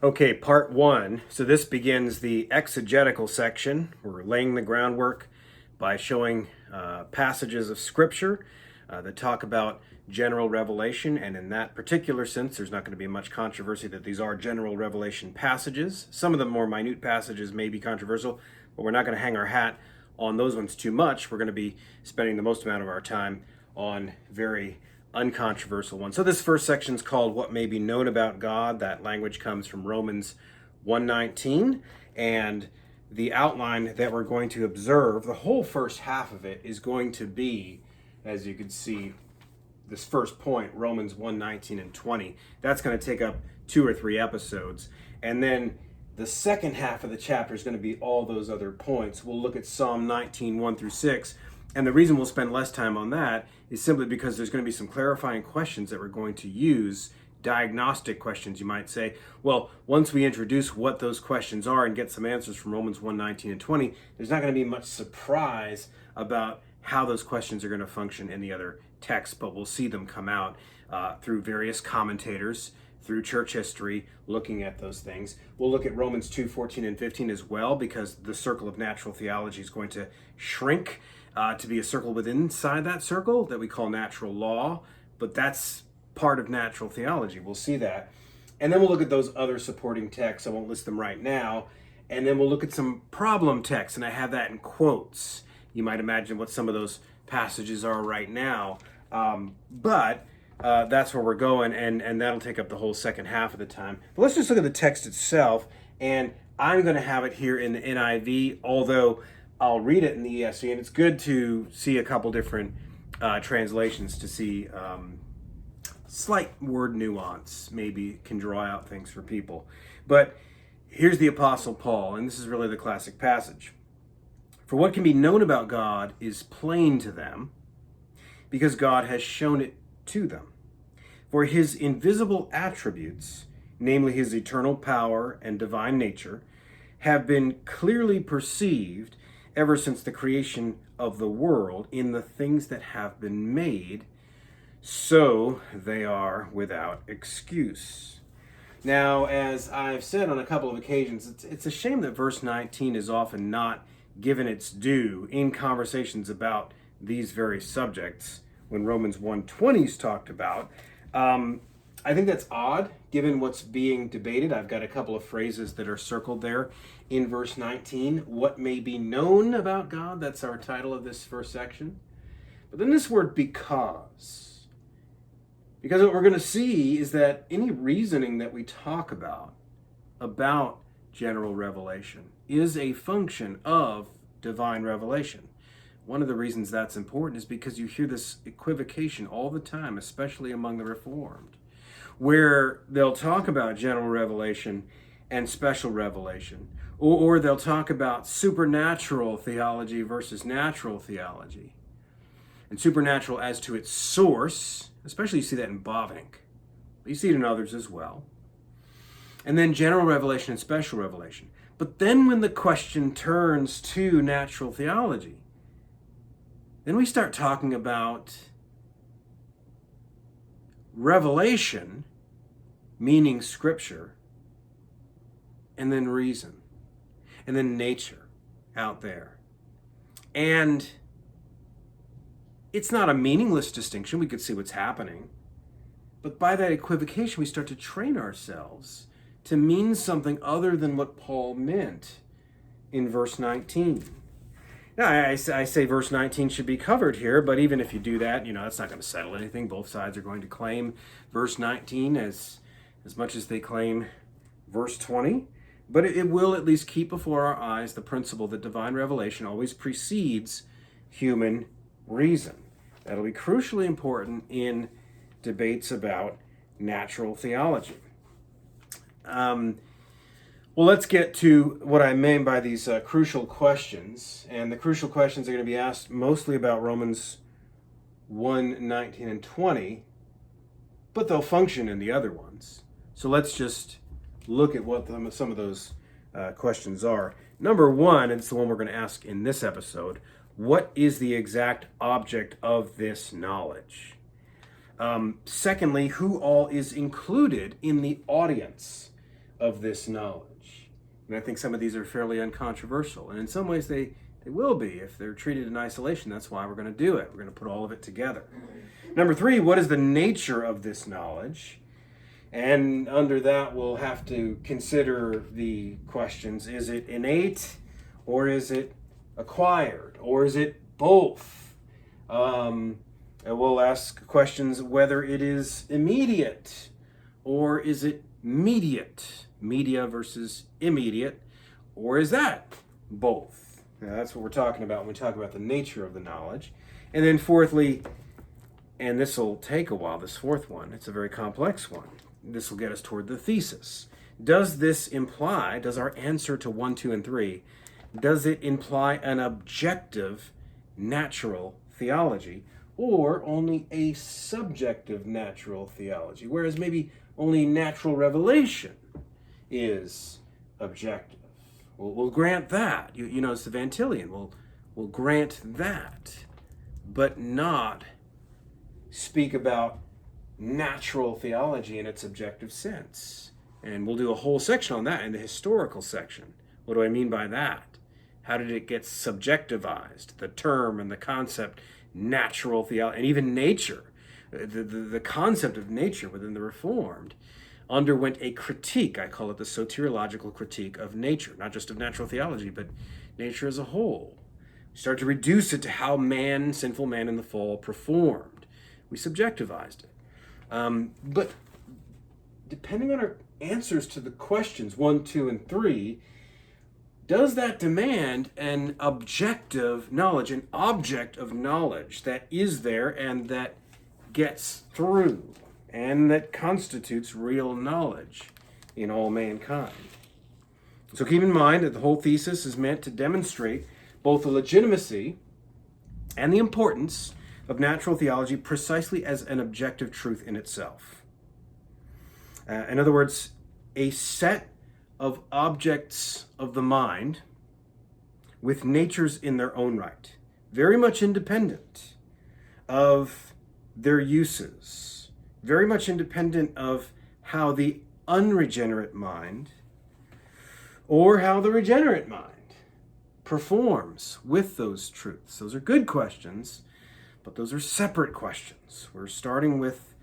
Okay, part one. So this begins the exegetical section. We're laying the groundwork by showing passages of scripture that talk about general revelation. And in that particular sense, there's not going to be much controversy that these are general revelation passages. Some of the more minute passages may be controversial, but we're not going to hang our hat on those ones too much. We're going to be spending the most amount of our time on very uncontroversial ones. So this first section is called What May Be Known About God. That language comes from Romans 1:19, and the outline that we're going to observe, the whole first half of it is going to be, as you can see, this first point, Romans 1:19 and 20. That's going to take up 2 or 3 episodes. And then the second half of the chapter is going to be all those other points. We'll look at Psalm 19, 1 through 6. And the reason we'll spend less time on that is simply because there's going to be some clarifying questions that we're going to use, diagnostic questions, you might say. Well, once we introduce what those questions are and get some answers from Romans 1:19 and 20, there's not going to be much surprise about how those questions are going to function in the other texts, but we'll see them come out through various commentators, through church history, looking at those things. We'll look at Romans 2:14 and 15 as well, because the circle of natural theology is going to shrink to be a circle within inside that circle that we call natural law, but that's part of natural theology. We'll see that. And then we'll look at those other supporting texts. I won't list them right now. And then we'll look at some problem texts, and I have that in quotes. You might imagine what some of those passages are right now. But that's where we're going, and that'll take up the whole second half of the time. But let's just look at the text itself, and I'm going to have it here in the NIV, although I'll read it in the ESV, and it's good to see a couple different translations to see slight word nuance, maybe can draw out things for people. But here's the Apostle Paul, and this is really the classic passage. For what can be known about God is plain to them, because God has shown it to them. For his invisible attributes, namely his eternal power and divine nature, have been clearly perceived ever since the creation of the world in the things that have been made, so they are without excuse. Now, as I've said on a couple of occasions, it's a shame that verse 19 is often not given its due in conversations about these very subjects when Romans 1:20 is talked about. I think that's odd, given what's being debated. I've got a couple of phrases that are circled there in verse 19. What may be known about God? That's our title of this first section. But then this word because. Because what we're going to see is that any reasoning that we talk about general revelation, is a function of divine revelation. One of the reasons that's important is because you hear this equivocation all the time, especially among the Reformed, where they'll talk about general revelation and special revelation, or they'll talk about supernatural theology versus natural theology. And supernatural as to its source, especially you see that in Bavinck, but you see it in others as well. And then general revelation and special revelation. But then when the question turns to natural theology, then we start talking about revelation, meaning scripture, and then reason, and then nature out there. And it's not a meaningless distinction. We could see what's happening. But by that equivocation, we start to train ourselves to mean something other than what Paul meant in verse 19. Now, I say verse 19 should be covered here, but even if you do that, that's not going to settle anything. Both sides are going to claim verse 19 as much as they claim verse 20. But it will at least keep before our eyes the principle that divine revelation always precedes human reason. That'll be crucially important in debates about natural theology. Well, let's get to what I mean by these crucial questions. And the crucial questions are going to be asked mostly about Romans 1:19 and 20, but they'll function in the other ones. So let's just look at what some of those questions are. Number one, and it's the one we're going to ask in this episode, what is the exact object of this knowledge? Secondly, who all is included in the audience of this knowledge. And I think some of these are fairly uncontroversial. And in some ways they will be if they're treated in isolation. That's why we're going to do it. We're going to put all of it together. Number 3, what is the nature of this knowledge? And under that, we'll have to consider the questions. Is it innate, or is it acquired, or is it both? And we'll ask questions whether it is immediate, or is it mediate? Media versus immediate, or is that both? Now, that's what we're talking about when we talk about the nature of the knowledge. And then fourthly, and this will take a while, this fourth one, it's a very complex one. This will get us toward the thesis. Does this imply, does our answer to 1, 2, and 3, does it imply an objective natural theology, or only a subjective natural theology, whereas maybe only natural revelation is objective? We'll grant that. You know, it's the Van Tillian. We'll grant that, but not speak about natural theology in its objective sense. And we'll do a whole section on that in the historical section. What do I mean by that? How did it get subjectivized? The term and the concept natural theology, and even nature, the concept of nature within the Reformed underwent a critique. I call it the soteriological critique of nature, not just of natural theology, but nature as a whole. We started to reduce it to how man, sinful man in the fall, performed. We subjectivized it. But depending on our answers to the questions 1, 2, and 3, does that demand an objective knowledge, an object of knowledge that is there and that gets through and that constitutes real knowledge in all mankind? So keep in mind that the whole thesis is meant to demonstrate both the legitimacy and the importance of natural theology precisely as an objective truth in itself. In other words, a set of objects of the mind with natures in their own right, very much independent of their uses, very much independent of how the unregenerate mind or how the regenerate mind performs with those truths. Those are good questions, but those are separate questions. We're starting with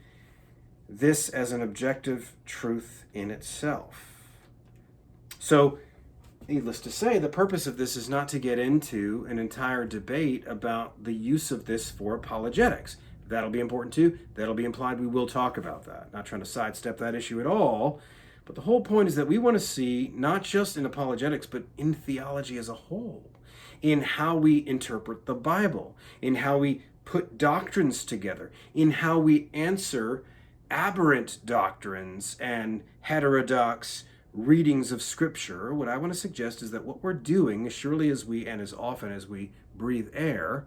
this as an objective truth in itself. So, needless to say, the purpose of this is not to get into an entire debate about the use of this for apologetics. That'll be important too. That'll be implied. We will talk about that. Not trying to sidestep that issue at all. But the whole point is that we want to see, not just in apologetics, but in theology as a whole, in how we interpret the Bible, in how we put doctrines together, in how we answer aberrant doctrines and heterodox readings of Scripture. What I want to suggest is that what we're doing, as surely as we and as often as we breathe air,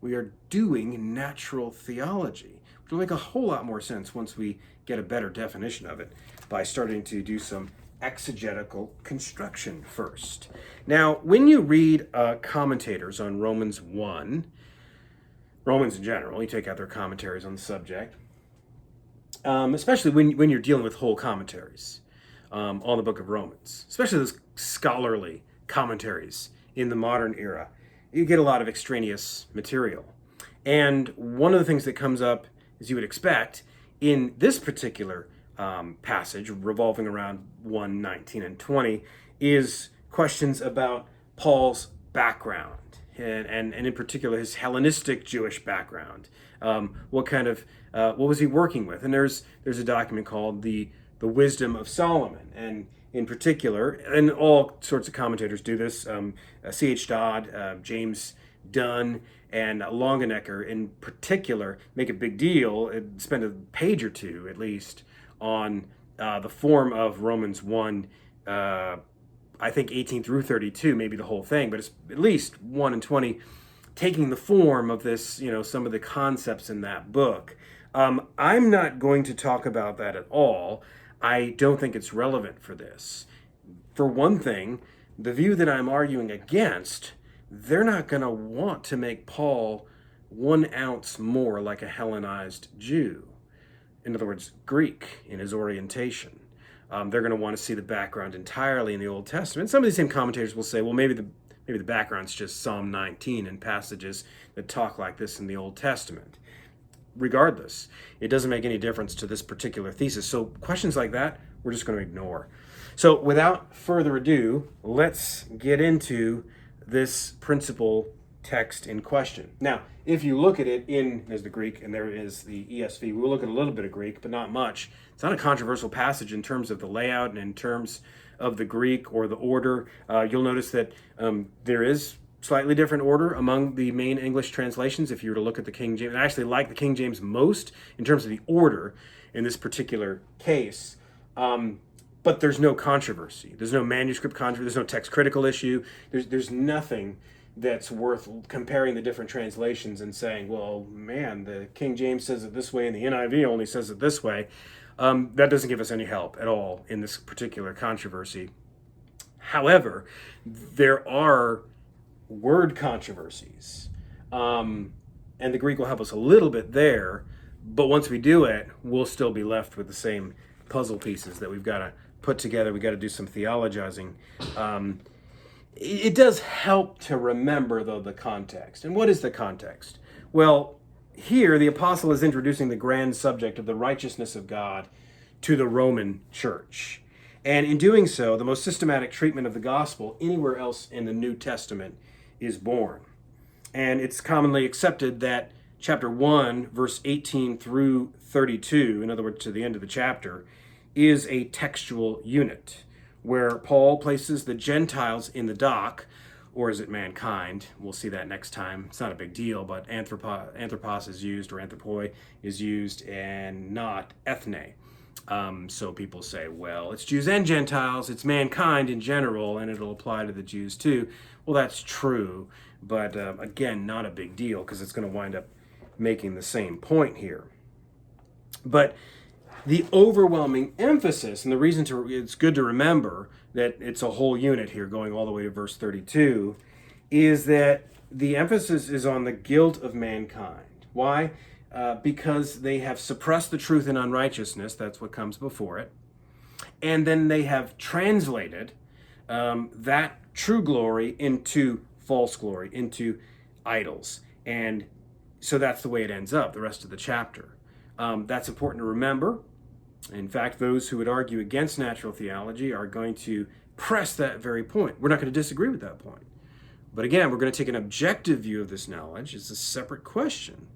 we are doing natural theology, which will make a whole lot more sense once we get a better definition of it by starting to do some exegetical construction first. Now, when you read commentators on Romans 1, Romans in general, you take out their commentaries on the subject, especially when you're dealing with whole commentaries on the book of Romans, especially those scholarly commentaries in the modern era, you get a lot of extraneous material. And one of the things that comes up, as you would expect, in this particular passage revolving around 1, 19, and 20 is questions about Paul's background, and in particular his Hellenistic Jewish background. What was he working with? And there's a document called the Wisdom of Solomon, and in particular, and all sorts of commentators do this, C.H. Dodd, James Dunn, and Longenecker in particular make a big deal, spend a page or two at least, on the form of Romans 1, I think 18 through 32, maybe the whole thing, but it's at least 1 and 20, taking the form of this, some of the concepts in that book. I'm not going to talk about that at all. I don't think it's relevant for this. For one thing, the view that I'm arguing against, they're not going to want to make Paul 1 ounce more like a Hellenized Jew. In other words, Greek in his orientation. they're going to want to see the background entirely in the Old Testament. Some of these same commentators will say, well, maybe the background's just Psalm 19 and passages that talk like this in the Old Testament. Regardless, it doesn't make any difference to this particular thesis. So questions like that, we're just going to ignore. So without further ado, let's get into this principal text in question. Now, if you look at it there's the Greek and there is the ESV. We'll look at a little bit of Greek, but not much. It's not a controversial passage in terms of the layout and in terms of the Greek or the order. You'll notice that there is slightly different order among the main English translations. If you were to look at the King James, I actually like the King James most in terms of the order in this particular case. But there's no controversy. There's no manuscript controversy. There's no text critical issue. There's nothing that's worth comparing the different translations and saying, well, man, the King James says it this way and the NIV only says it this way. That doesn't give us any help at all in this particular controversy. However, there are word controversies. And the Greek will help us a little bit there, but once we do it, we'll still be left with the same puzzle pieces that we've got to put together. We've got to do some theologizing. It does help to remember, though, the context. And what is the context? Well, here the apostle is introducing the grand subject of the righteousness of God to the Roman church. And in doing so, the most systematic treatment of the gospel anywhere else in the New Testament is born. And it's commonly accepted that chapter 1, verse 18 through 32, in other words, to the end of the chapter, is a textual unit where Paul places the Gentiles in the dock, or is it mankind? We'll see that next time. It's not a big deal, but anthropos is used, or anthropoi is used, and not ethne. So people say, well, it's Jews and Gentiles, it's mankind in general, and it'll apply to the Jews too. Well, that's true, but again, not a big deal, because it's going to wind up making the same point here. But the overwhelming emphasis, and the reason it's good to remember that it's a whole unit here going all the way to verse 32, is that the emphasis is on the guilt of mankind. Why? Because they have suppressed the truth in unrighteousness, that's what comes before it, and then they have translated that true glory into false glory, into idols. And so that's the way it ends up, the rest of the chapter. That's important to remember. In fact, those who would argue against natural theology are going to press that very point. We're not going to disagree with that point. But again, we're going to take an objective view of this knowledge. It's a separate question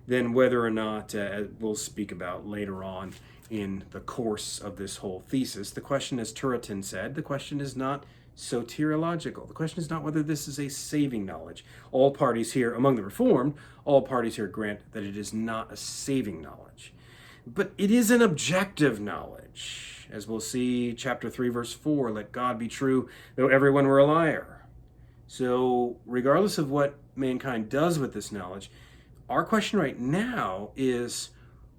than whether or not, we'll speak about later on in the course of this whole thesis. The question, as Turretin said, the question is not soteriological. The question is not whether this is a saving knowledge. All parties here, among the Reformed, all parties here grant that it is not a saving knowledge. But it is an objective knowledge. As we'll see, chapter 3, verse 4, let God be true, though everyone were a liar. So regardless of what mankind does with this knowledge, our question right now is,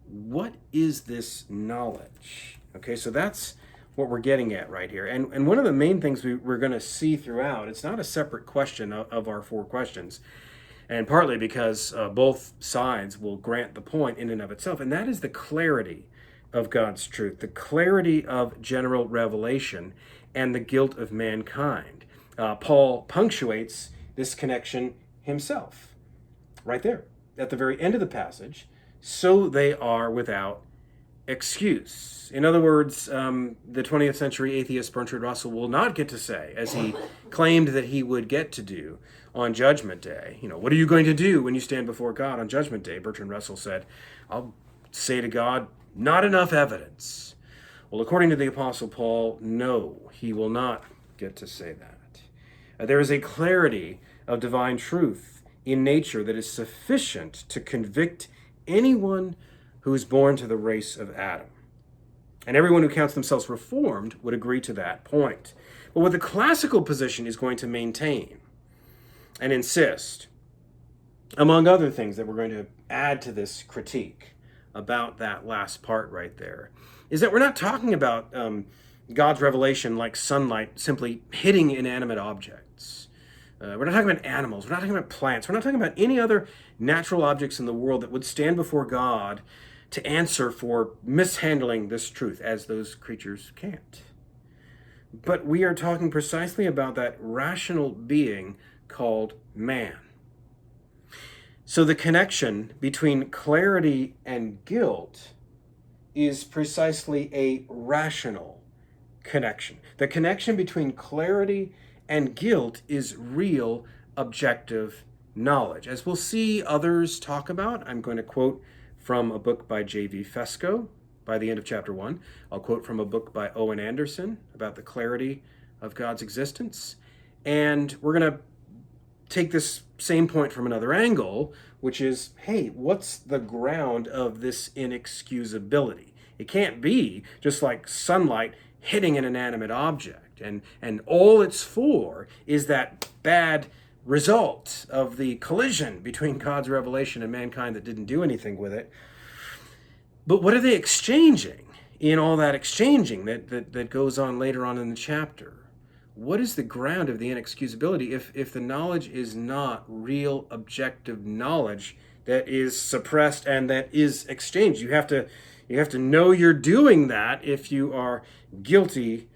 what is this knowledge? Okay, so that's what we're getting at right here. And one of the main things we're going to see throughout, it's not a separate question of our four questions, and partly because both sides will grant the point in and of itself, and that is the clarity of God's truth, the clarity of general revelation, and the guilt of mankind. Paul punctuates this connection himself, right there, at the very end of the passage, so they are without excuse. In other words, the 20th century atheist Bertrand Russell will not get to say, as he claimed that he would get to do on Judgment Day, what are you going to do when you stand before God on Judgment Day? Bertrand Russell said, I'll say to God, not enough evidence. Well, according to the Apostle Paul, no, he will not get to say that. There is a clarity of divine truth in nature that is sufficient to convict anyone who is born to the race of Adam. And everyone who counts themselves reformed would agree to that point. But what the classical position is going to maintain and insist, among other things that we're going to add to this critique about that last part right there, is that we're not talking about God's revelation like sunlight simply hitting inanimate objects. We're not talking about animals. We're not talking about plants. We're not talking about any other natural objects in the world that would stand before God to answer for mishandling this truth, as those creatures can't. But we are talking precisely about that rational being called man. So the connection between clarity and guilt is precisely a rational connection. The connection between clarity and guilt is real objective knowledge. As we'll see others talk about, I'm going to quote from a book by J.V. Fesco by the end of chapter 1. I'll quote from a book by Owen Anderson about the clarity of God's existence. And we're going to take this same point from another angle, which is, hey, what's the ground of this inexcusability? It can't be just like sunlight hitting an inanimate object, and all it's for is that bad result of the collision between God's revelation and mankind that didn't do anything with it. But what are they exchanging in all that exchanging that goes on later on in the chapter? What is the ground of the inexcusability if the knowledge is not real objective knowledge that is suppressed and that is exchanged? You have to know you're doing that if you are guilty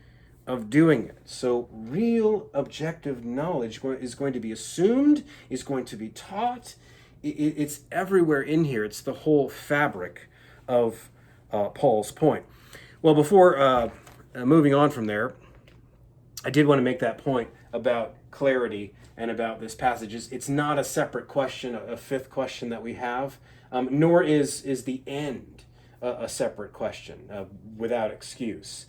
of doing it. So real objective knowledge is going to be assumed, is going to be taught. It's everywhere in here. It's the whole fabric of Paul's point. Well, before moving on from there, I did want to make that point about clarity and about this passage. It's not a separate question, a fifth question that we have, nor is the end a separate question without excuse.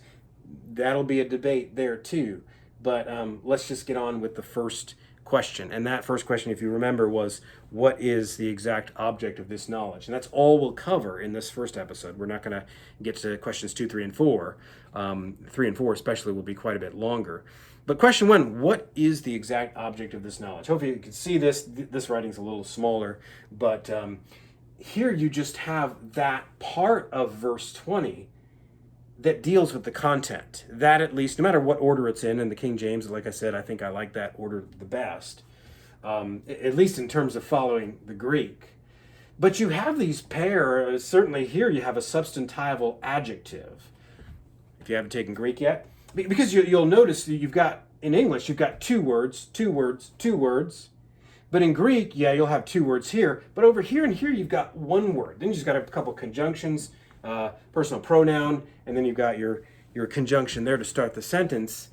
That'll be a debate there too, but let's just get on with the first question. And that first question, if you remember, was what is the exact object of this knowledge? And that's all we'll cover in this first episode. We're not going to get to questions 2, 3, and 4. 3 and 4 especially will be quite a bit longer. But question 1, what is the exact object of this knowledge? Hopefully you can see this. This writing's a little smaller, but here you just have that part of verse 20 that deals with the content. That, at least, no matter what order it's in the King James, like I said, I think I like that order the best, at least in terms of following the Greek. But you have these pair, certainly here you have a substantival adjective, if you haven't taken Greek yet. Because you'll notice that you've got, in English, you've got two words. But in Greek, yeah, you'll have two words here. But over here and here, you've got one word. Then you just got a couple conjunctions, personal pronoun, and then you've got your conjunction there to start the sentence.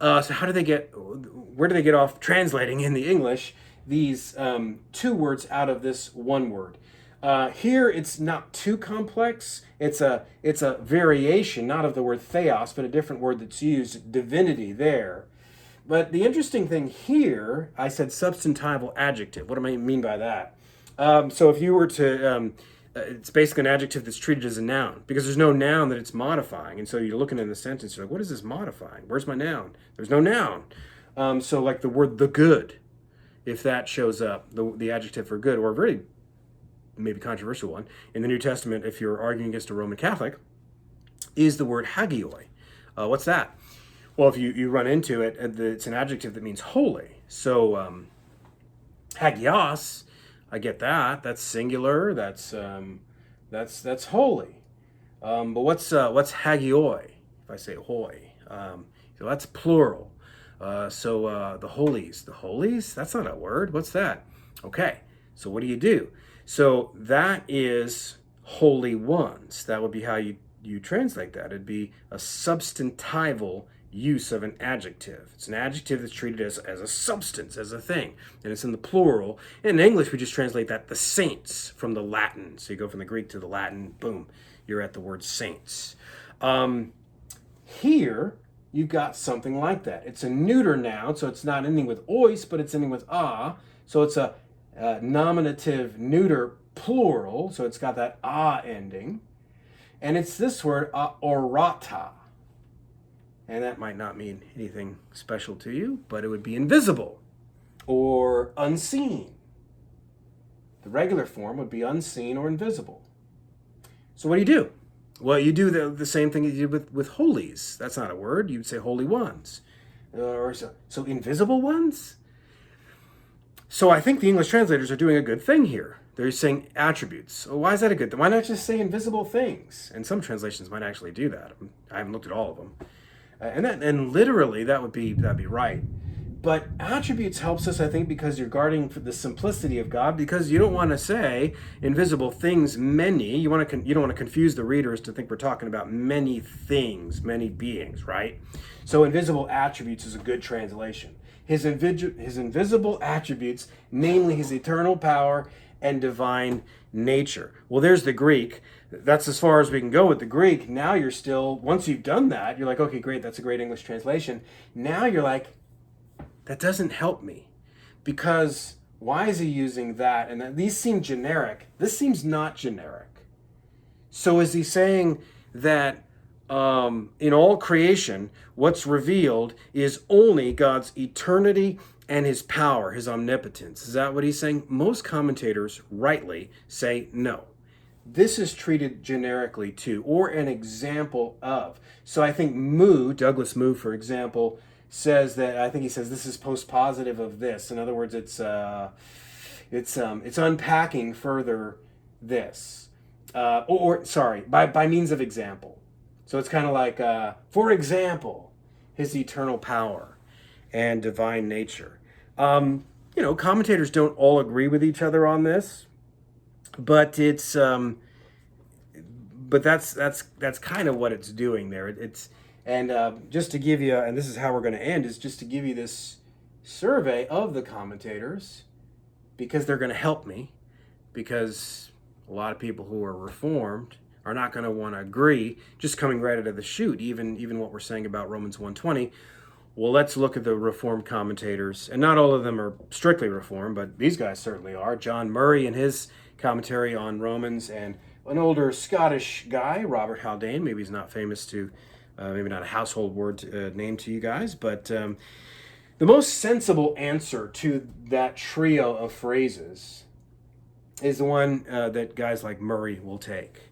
So where do they get off translating in the English these two words out of this one word? Here it's not too complex. It's a variation, not of the word theos, but a different word that's used, divinity there. But the interesting thing here, I said substantival adjective. What do I mean by that? So if you were to it's basically an adjective that's treated as a noun, because there's no noun that it's modifying. And so you're looking in the sentence, you're like, what is this modifying? Where's my noun? There's no noun. So like the word the good, if that shows up, the adjective for good, or a very maybe controversial one, in the New Testament, if you're arguing against a Roman Catholic, is the word hagioi. What's that? Well, if you run into it, it's an adjective that means holy. So hagios, I get that. That's singular. That's holy. But what's hagioi? If I say hoi, so that's plural. So the holies. That's not a word. What's that? Okay. So what do? So that is holy ones. That would be how you translate that. It'd be a substantival use of an adjective. It's an adjective that's treated as a substance, as a thing, and it's in the plural. In English, we just translate that the saints from the Latin. So you go from the Greek to the Latin, boom, you're at the word saints. Here, you've got something like that. It's a neuter noun, so it's not ending with ois, but it's ending with a. So it's a nominative neuter plural, so it's got that a ending. And it's this word, orata. And that might not mean anything special to you, but it would be invisible or unseen. The regular form would be unseen or invisible. So what do? Well, you do the same thing you did with holies. That's not a word. You'd say holy ones. So invisible ones? So I think the English translators are doing a good thing here. They're saying attributes. Well, why is that a good thing? Why not just say invisible things? And some translations might actually do that. I haven't looked at all of them. And literally that'd be right. But attributes helps us, I think, because you're guarding for the simplicity of God, because you don't want to say invisible things many. You don't want to confuse the readers to think we're talking about many things, many beings, right? So invisible attributes is a good translation. His invisible attributes, namely his eternal power and divine nature. Well, there's the Greek. That's as far as we can go with the Greek. Now you're still, once you've done that, you're like, okay, great, that's a great English translation. Now you're like, that doesn't help me, because why is he using that? And these seem generic. This seems not generic. So is he saying that in all creation, what's revealed is only God's eternity and his power, his omnipotence? Is that what he's saying? Most commentators rightly say no. This is treated generically too, or an example of. So I think Douglas Moo, for example, says that, I think he says this is post-positive of this. In other words, it's unpacking further this, by means of example. So it's kind of like, for example, his eternal power and divine nature. Commentators don't all agree with each other on this, but it's that's kind of what it's doing there. Just to give you, and this is how we're going to end, is just to give you this survey of the commentators, because they're going to help me, because a lot of people who are Reformed are not going to want to agree just coming right out of the chute, even what we're saying about Romans 1:20. Well, let's look at the Reformed commentators, and not all of them are strictly Reformed, but these guys certainly are. John Murray in his commentary on Romans, and an older Scottish guy, Robert Haldane. Maybe he's not famous to, maybe not a household word name to you guys, but the most sensible answer to that trio of phrases is the one that guys like Murray will take.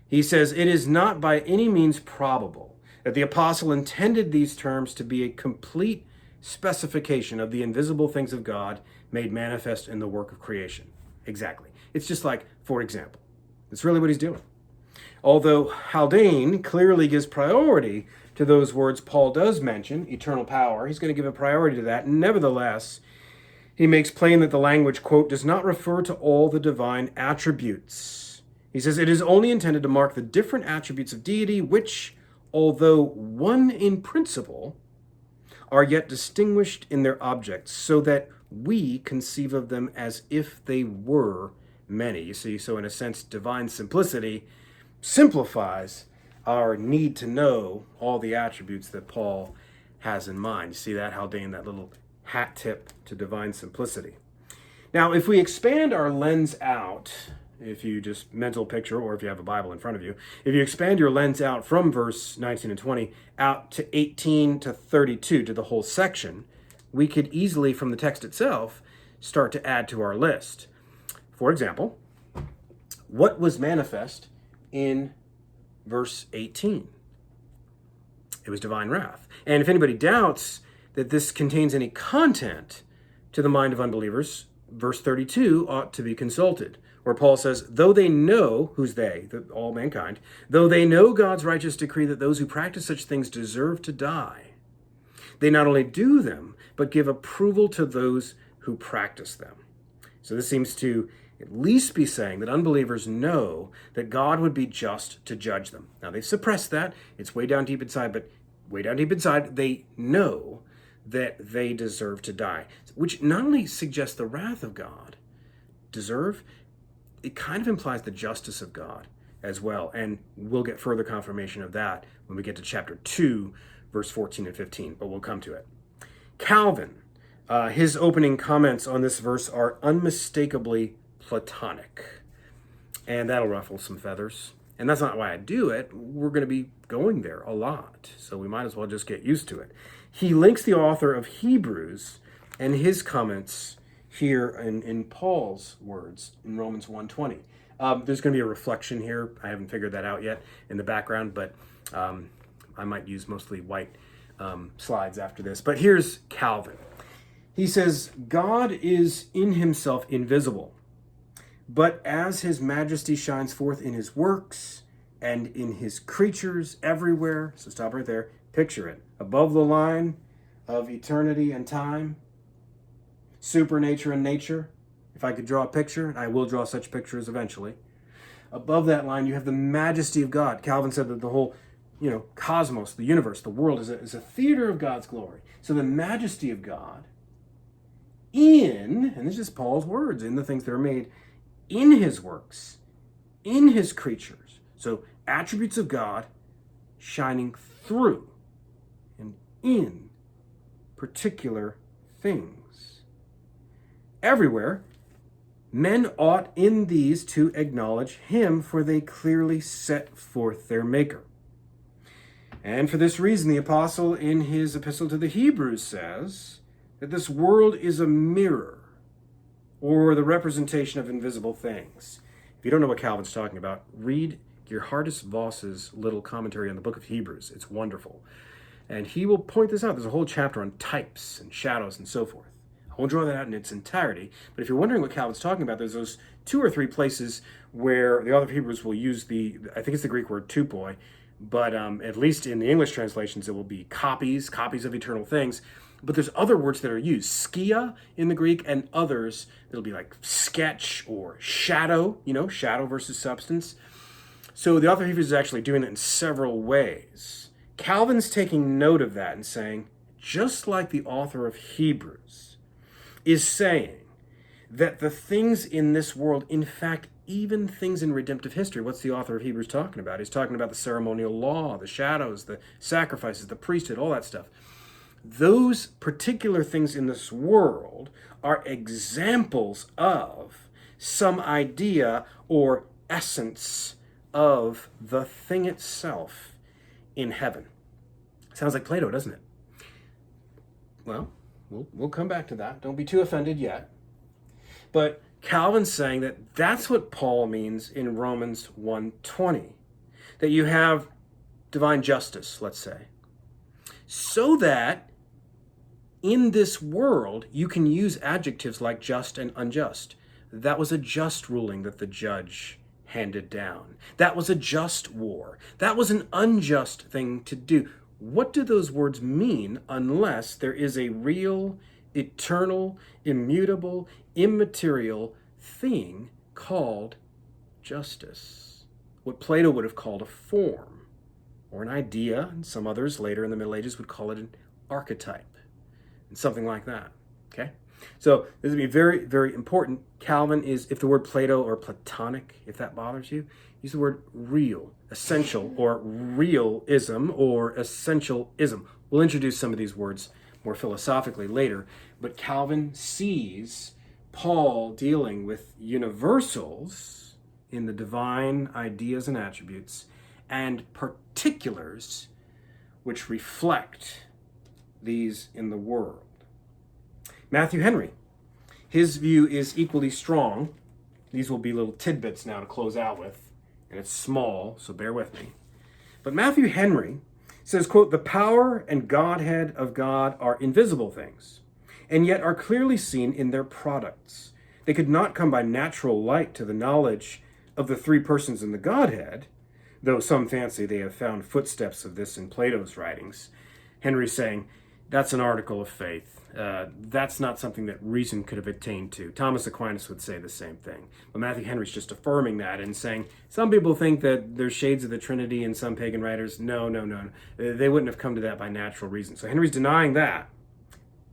He says, "It is not by any means probable that the apostle intended these terms to be a complete specification of the invisible things of God made manifest in the work of creation." Exactly. It's just like, for example. That's really what he's doing. Although Haldane clearly gives priority to those words Paul does mention, eternal power, he's going to give a priority to that. Nevertheless, he makes plain that the language, quote, does not refer to all the divine attributes. He says it is only intended to mark the different attributes of deity, which, although one in principle, are yet distinguished in their objects, so that we conceive of them as if they were many. You see, so in a sense, divine simplicity simplifies our need to know all the attributes that Paul has in mind. You see that, Haldane, that little hat tip to divine simplicity. Now, if we expand our lens out, if you just mental picture, or if you have a Bible in front of you, if you expand your lens out from verse 19 and 20 out to 18 to 32 to the whole section, we could easily, from the text itself, start to add to our list. For example, what was manifest in verse 18? It was divine wrath. And if anybody doubts that this contains any content to the mind of unbelievers, verse 32 ought to be consulted, where Paul says, though they know, who's they? All mankind, though they know God's righteous decree that those who practice such things deserve to die, they not only do them, but give approval to those who practice them. So this seems to at least be saying that unbelievers know that God would be just to judge them. Now, they've suppressed that. It's way down deep inside, but way down deep inside, they know that they deserve to die, which not only suggests the wrath of God, deserve, it kind of implies the justice of God as well. And we'll get further confirmation of that when we get to chapter 2, verse 14 and 15, but we'll come to it. Calvin, his opening comments on this verse are unmistakably Platonic, and that'll ruffle some feathers. And that's not why I do it. We're going to be going there a lot, so we might as well just get used to it. He links the author of Hebrews and his comments here in Paul's words in Romans 1:20. There's going to be a reflection here. I haven't figured that out yet in the background, but I might use mostly white slides after this. But here's Calvin. He says, God is in himself invisible, But as his majesty shines forth in his works and in his creatures everywhere, so stop right there, picture it, above the line of eternity and time, supernature and nature. If I could draw a picture, and I will draw such pictures eventually, above that line you have the majesty of God. Calvin said that the whole cosmos, the universe, the world is a theater of God's glory. So the majesty of God and this is Paul's words, in the things that are made, in his works, in his creatures. So attributes of God shining through and in particular things. Everywhere, men ought in these to acknowledge him, for they clearly set forth their Maker. And for this reason, the apostle in his epistle to the Hebrews says that this world is a mirror, or the representation of invisible things. If you don't know what Calvin's talking about, read Gerhardus Voss's little commentary on the book of Hebrews. It's wonderful. And he will point this out. There's a whole chapter on types and shadows and so forth. I won't draw that out in its entirety, but if you're wondering what Calvin's talking about, there's those 2 or 3 places where the author of Hebrews will use I think it's the Greek word tupoi, but at least in the English translations it will be copies of eternal things. But there's other words that are used, skia in the Greek, and others that'll be like sketch or shadow, shadow versus substance. So the author of Hebrews is actually doing it in several ways. Calvin's taking note of that and saying, just like the author of Hebrews is saying that the things in this world, in fact, even things in redemptive history, what's the author of Hebrews talking about? He's talking about the ceremonial law, the shadows, the sacrifices, the priesthood, all that stuff. Those particular things in this world are examples of some idea or essence of the thing itself in heaven. Sounds like Plato, doesn't it? Well, we'll come back to that. Don't be too offended yet. But Calvin's saying that that's what Paul means in Romans 1:20, that you have divine justice, let's say, so that in this world, you can use adjectives like just and unjust. That was a just ruling that the judge handed down. That was a just war. That was an unjust thing to do. What do those words mean unless there is a real, eternal, immutable, immaterial thing called justice? What Plato would have called a form, or an idea, and some others later in the Middle Ages would call it an archetype. And something like that, okay? So this would be very, very important. Calvin is, if the word Plato or Platonic, if that bothers you, use the word real, essential, or realism, or essentialism. We'll introduce some of these words more philosophically later, but Calvin sees Paul dealing with universals in the divine ideas and attributes, and particulars which reflect these in the world. Matthew Henry, his view is equally strong. These will be little tidbits now to close out with, and it's small, so bear with me. But Matthew Henry says, quote, "The power and Godhead of God are invisible things, and yet are clearly seen in their products. They could not come by natural light to the knowledge of the 3 persons in the Godhead, though some fancy they have found footsteps of this in Plato's writings." Henry's saying, that's an article of faith. That's not something that reason could have attained to. Thomas Aquinas would say the same thing. But Matthew Henry's just affirming that and saying, some people think that there's shades of the Trinity in some pagan writers. No. They wouldn't have come to that by natural reason. So Henry's denying that.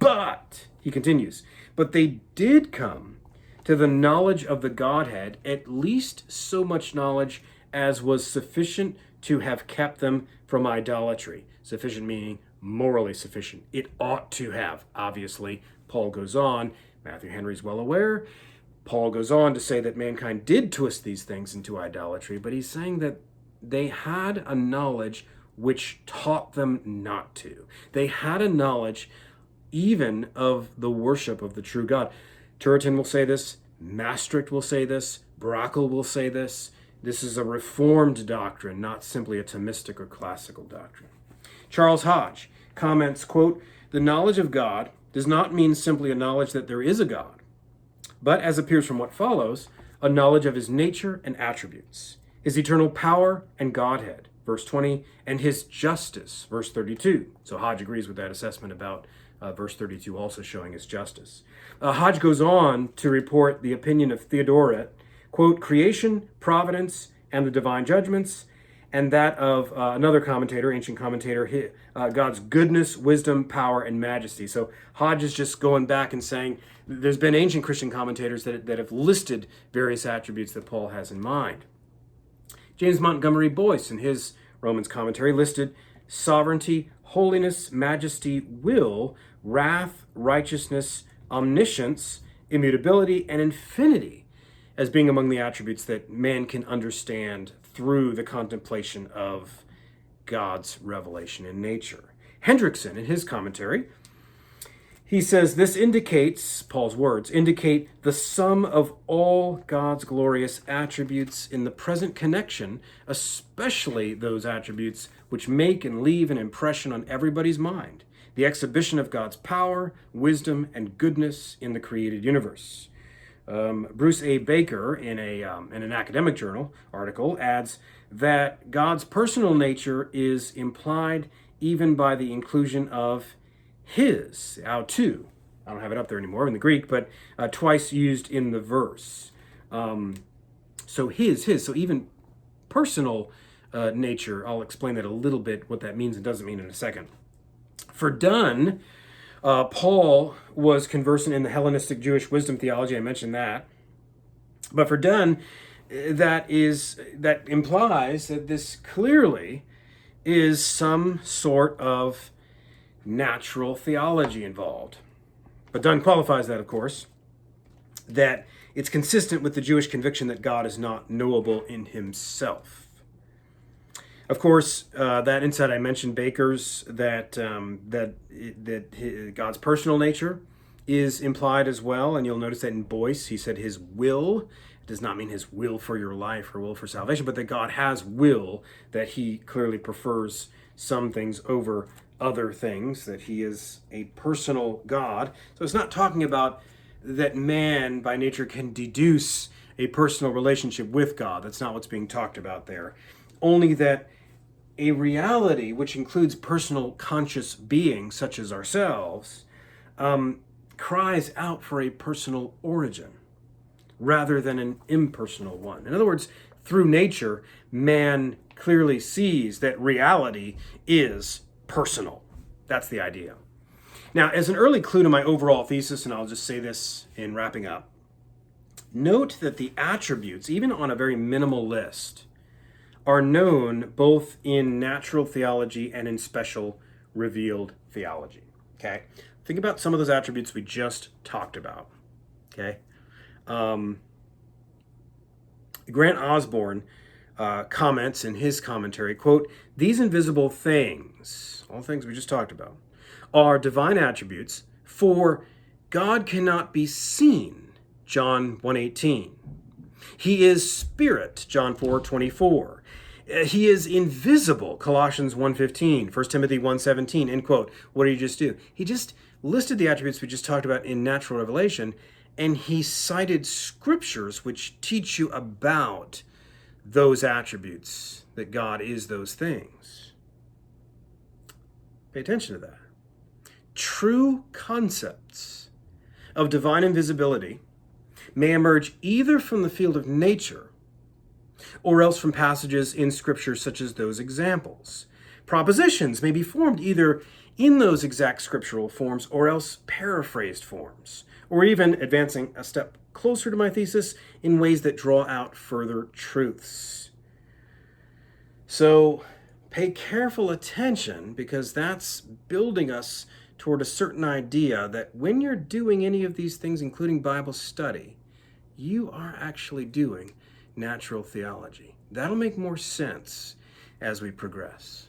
But, he continues, but they did come to the knowledge of the Godhead, at least so much knowledge as was sufficient to have kept them from idolatry. Sufficient meaning morally sufficient. It ought to have, obviously. Paul goes on, Matthew Henry's well aware, Paul goes on to say that mankind did twist these things into idolatry, but he's saying that they had a knowledge which taught them not to. They had a knowledge even of the worship of the true God. Turretin will say this, Maastricht will say this, Brackel will say this. This is a reformed doctrine, not simply a Thomistic or classical doctrine. Charles Hodge comments, quote, "The knowledge of God does not mean simply a knowledge that there is a God, but as appears from what follows, a knowledge of his nature and attributes, his eternal power and Godhead, verse 20, and his justice, verse 32. So Hodge agrees with that assessment about verse 32 also showing his justice. Hodge goes on to report the opinion of Theodoret, quote, creation, providence, and the divine judgments, and that of another commentator, ancient commentator, God's goodness, wisdom, power, and majesty. So Hodge is just going back and saying there's been ancient Christian commentators that have listed various attributes that Paul has in mind. James Montgomery Boyce, in his Romans commentary, listed sovereignty, holiness, majesty, will, wrath, righteousness, omniscience, immutability, and infinity as being among the attributes that man can understand through the contemplation of God's revelation in nature. Hendrickson, in his commentary, he says this indicates, Paul's words, indicate the sum of all God's glorious attributes in the present connection, especially those attributes which make and leave an impression on everybody's mind, the exhibition of God's power, wisdom, and goodness in the created universe. Bruce A. Baker, in an academic journal article, adds that God's personal nature is implied even by the inclusion of his, autou. I don't have it up there anymore in the Greek, but twice used in the verse. So his, so even personal nature, I'll explain that a little bit, what that means and doesn't mean in a second. For Dunn, Paul was conversant in the Hellenistic Jewish wisdom theology. I mentioned that. But for Dunn, that implies that this clearly is some sort of natural theology involved. But Dunn qualifies that, of course, that it's consistent with the Jewish conviction that God is not knowable in himself. Of course, that insight I mentioned, Baker's, that God's personal nature is implied as well. And you'll notice that in Boyce, he said his will. It does not mean his will for your life or will for salvation, but that God has will, that he clearly prefers some things over other things, that he is a personal God. So it's not talking about that man by nature can deduce a personal relationship with God. That's not what's being talked about there. Only that a reality which includes personal conscious beings such as ourselves cries out for a personal origin rather than an impersonal one. In other words, through nature, man clearly sees that reality is personal. That's the idea. Now, as an early clue to my overall thesis, and I'll just say this in wrapping up, note that the attributes, even on a very minimal list, are known both in natural theology and in special revealed theology. Okay? Think about some of those attributes we just talked about. Okay? Grant Osborne comments in his commentary, quote, these invisible things, all things we just talked about, are divine attributes, for God cannot be seen, John 1:18. He is spirit, John 4:24. He is invisible, Colossians 1:15, 1 Timothy 1:17, end quote. What did he just do? He just listed the attributes we just talked about in natural revelation, and he cited scriptures which teach you about those attributes, that God is those things. Pay attention to that. True concepts of divine invisibility may emerge either from the field of nature or else from passages in Scripture such as those examples. Propositions may be formed either in those exact scriptural forms or else paraphrased forms, or even, advancing a step closer to my thesis, in ways that draw out further truths. So pay careful attention, because that's building us toward a certain idea that when you're doing any of these things, including Bible study, you are actually doing natural theology. That'll make more sense as we progress.